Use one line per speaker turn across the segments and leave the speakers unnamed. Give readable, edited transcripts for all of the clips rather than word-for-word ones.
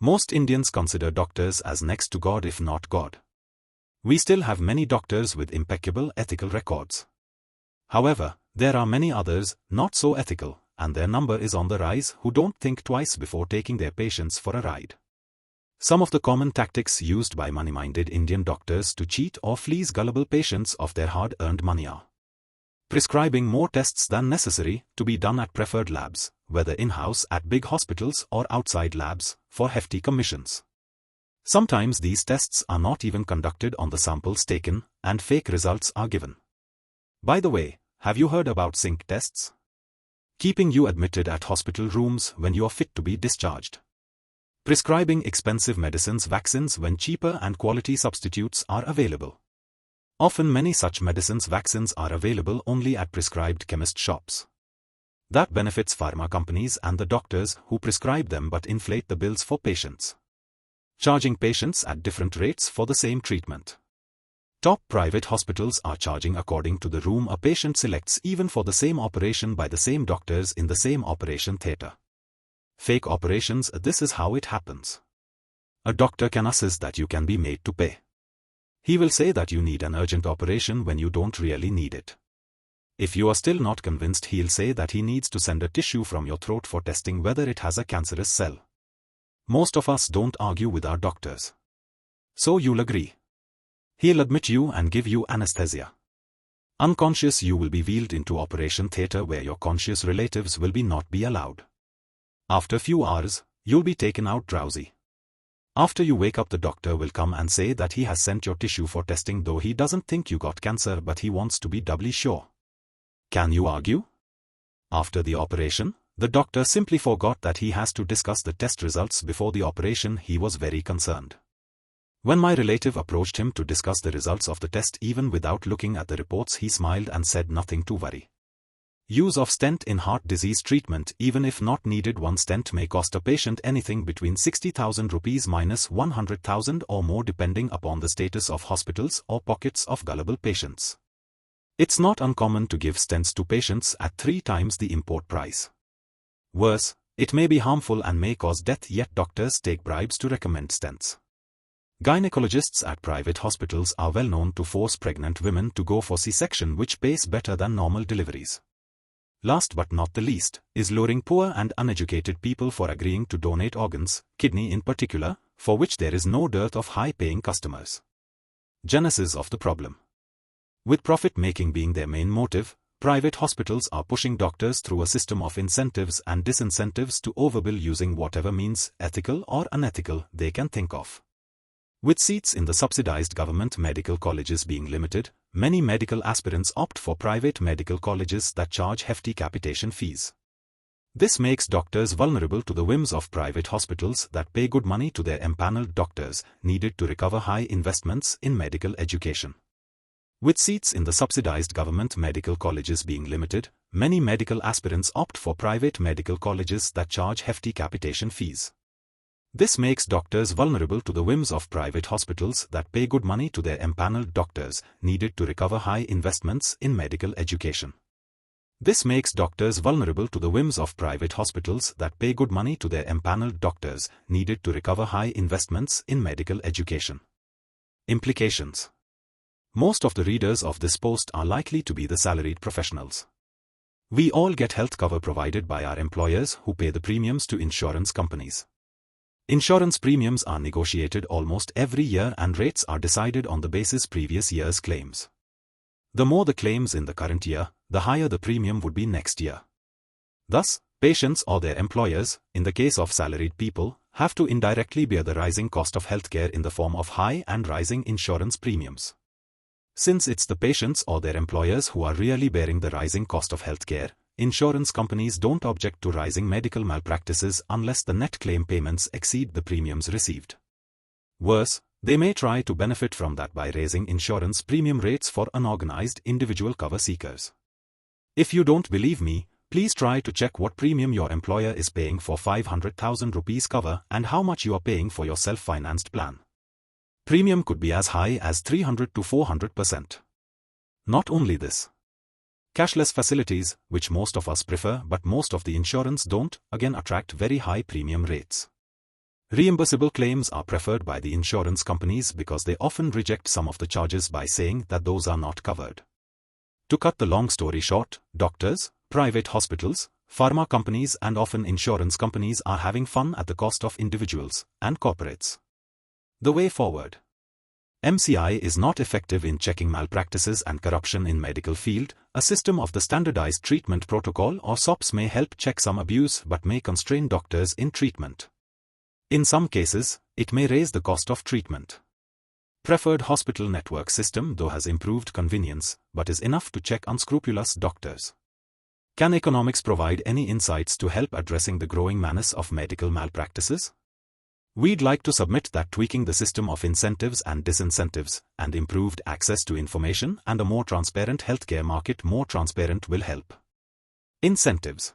Most Indians consider doctors as next to God if not God. We still have many doctors with impeccable ethical records. However, there are many others, not so ethical, and their number is on the rise, who don't think twice before taking their patients for a ride. Some of the common tactics used by money-minded Indian doctors to cheat or fleece gullible patients of their hard-earned money are prescribing more tests than necessary to be done at preferred labs, whether in-house at big hospitals or outside labs, for hefty commissions. Sometimes these tests are not even conducted on the samples taken, and fake results are given. By the way, have you heard about zinc tests? Keeping you admitted at hospital rooms when you are fit to be discharged. Prescribing expensive medicines, vaccines when cheaper and quality substitutes are available. Often many such medicines, vaccines are available only at prescribed chemist shops. That benefits pharma companies and the doctors who prescribe them but inflate the bills for patients, charging patients at different rates for the same treatment. Top private hospitals are charging according to the room a patient selects, even for the same operation by the same doctors in the same operation theatre. Fake operations, this is how it happens. A doctor can assist that you can be made to pay. He will say that you need an urgent operation when you don't really need it. If you are still not convinced, he'll say that he needs to send a tissue from your throat for testing whether it has a cancerous cell. Most of us don't argue with our doctors. So you'll agree. He'll admit you and give you anesthesia. Unconscious, you will be wheeled into operation theatre where your conscious relatives will not be allowed. After few hours, you'll be taken out drowsy. After you wake up, the doctor will come and say that he has sent your tissue for testing, though he doesn't think you got cancer but he wants to be doubly sure. Can you argue? After the operation, the doctor simply forgot that he has to discuss the test results before the operation. He was very concerned. When my relative approached him to discuss the results of the test, even without looking at the reports, he smiled and said nothing to worry. Use of stent in heart disease treatment. Even if not needed, one stent may cost a patient anything between 60,000 rupees minus 100,000 or more, depending upon the status of hospitals or pockets of gullible patients. It's not uncommon to give stents to patients at 3 times the import price. Worse, it may be harmful and may cause death, yet doctors take bribes to recommend stents. Gynecologists at private hospitals are well known to force pregnant women to go for C-section, which pays better than normal deliveries. Last but not the least, is luring poor and uneducated people for agreeing to donate organs, kidney in particular, for which there is no dearth of high-paying customers. Genesis of the problem. With profit-making being their main motive, private hospitals are pushing doctors through a system of incentives and disincentives to overbill using whatever means, ethical or unethical, they can think of. With seats in the subsidized government medical colleges being limited, many medical aspirants opt for private medical colleges that charge hefty capitation fees. This makes doctors vulnerable to the whims of private hospitals that pay good money to their empaneled doctors, needed to recover high investments in medical education. With seats in the subsidized government medical colleges being limited, many medical aspirants opt for private medical colleges that charge hefty capitation fees. This makes doctors vulnerable to the whims of private hospitals that pay good money to their empaneled doctors, needed to recover high investments in medical education. This makes doctors vulnerable to the whims of private hospitals that pay good money to their empaneled doctors, needed to recover high investments in medical education. Implications. Most of the readers of this post are likely to be the salaried professionals. We all get health cover provided by our employers, who pay the premiums to insurance companies. Insurance premiums are negotiated almost every year and rates are decided on the basis previous year's claims. The more the claims in the current year, the higher the premium would be next year. Thus, patients or their employers, in the case of salaried people, have to indirectly bear the rising cost of healthcare in the form of high and rising insurance premiums. Since it's the patients or their employers who are really bearing the rising cost of healthcare, insurance companies don't object to rising medical malpractices unless the net claim payments exceed the premiums received. Worse, they may try to benefit from that by raising insurance premium rates for unorganized individual cover seekers. If you don't believe me, please try to check what premium your employer is paying for 500,000 rupees cover and how much you are paying for your self-financed plan. Premium could be as high as 300 to 400%. Not only this, cashless facilities, which most of us prefer but most of the insurance don't, again attract very high premium rates. Reimbursable claims are preferred by the insurance companies because they often reject some of the charges by saying that those are not covered. To cut the long story short, doctors, private hospitals, pharma companies and often insurance companies are having fun at the cost of individuals and corporates. The way forward. MCI is not effective in checking malpractices and corruption in medical field. A system of the Standardized Treatment Protocol or SOPs may help check some abuse but may constrain doctors in treatment. In some cases, it may raise the cost of treatment. Preferred hospital network system though has improved convenience, but is enough to check unscrupulous doctors. Can economics provide any insights to help addressing the growing menace of medical malpractices? We'd like to submit that tweaking the system of incentives and disincentives, and improved access to information and a more transparent healthcare market more transparent will help. Incentives.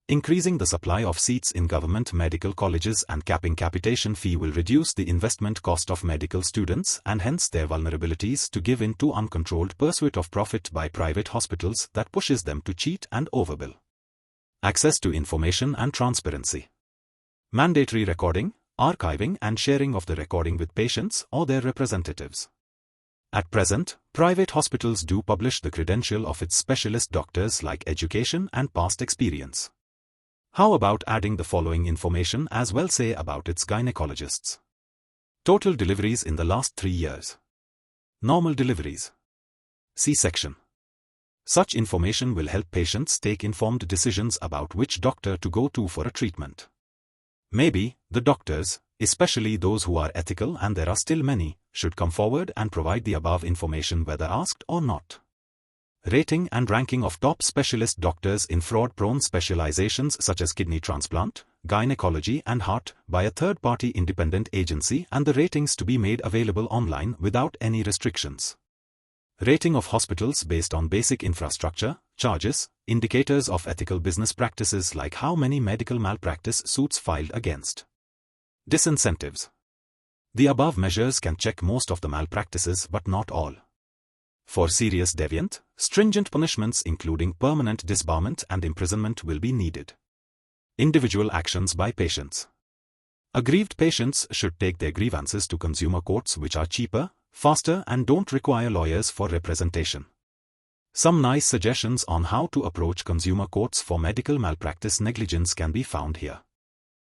Increasing the supply of seats in government medical colleges and capping capitation fee will reduce the investment cost of medical students and hence their vulnerabilities to give in to uncontrolled pursuit of profit by private hospitals that pushes them to cheat and overbill. Access to information and transparency. Mandatory recording, archiving and sharing of the recording with patients or their representatives. At present, private hospitals do publish the credential of its specialist doctors like education and past experience. How about adding the following information as well, say about its gynecologists? Total deliveries in the last 3 years. Normal deliveries. C-section. Such information will help patients take informed decisions about which doctor to go to for a treatment. Maybe, the doctors, especially those who are ethical and there are still many, should come forward and provide the above information whether asked or not. Rating and ranking of top specialist doctors in fraud-prone specializations such as kidney transplant, gynecology and heart by a third-party independent agency and the ratings to be made available online without any restrictions. Rating of hospitals based on basic infrastructure, charges, indicators of ethical business practices like how many medical malpractice suits filed against. Disincentives. The above measures can check most of the malpractices but not all. For serious deviant, stringent punishments including permanent disbarment and imprisonment will be needed. Individual actions by patients. Aggrieved patients should take their grievances to consumer courts which are cheaper, faster and don't require lawyers for representation. Some nice suggestions on how to approach consumer courts for medical malpractice negligence can be found here.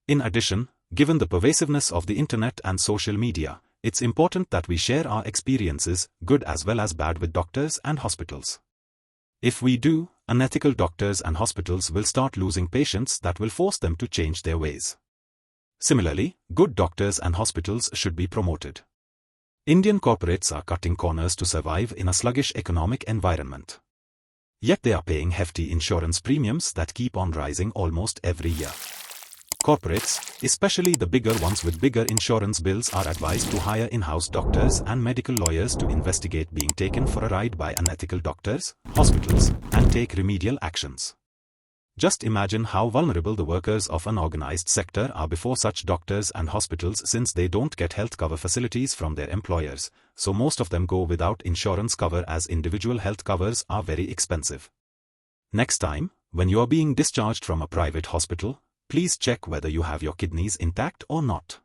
In addition, given the pervasiveness of the internet and social media, it's important that we share our experiences, good as well as bad, with doctors and hospitals. If we do, unethical doctors and hospitals will start losing patients that will force them to change their ways. Similarly, good doctors and hospitals should be promoted. Indian corporates are cutting corners to survive in a sluggish economic environment. Yet they are paying hefty insurance premiums that keep on rising almost every year. Corporates, especially the bigger ones with bigger insurance bills, are advised to hire in-house doctors and medical lawyers to investigate being taken for a ride by unethical doctors, hospitals, and take remedial actions. Just imagine how vulnerable the workers of an organized sector are before such doctors and hospitals, since they don't get health cover facilities from their employers, so most of them go without insurance cover as individual health covers are very expensive. Next time, when you are being discharged from a private hospital, please check whether you have your kidneys intact or not.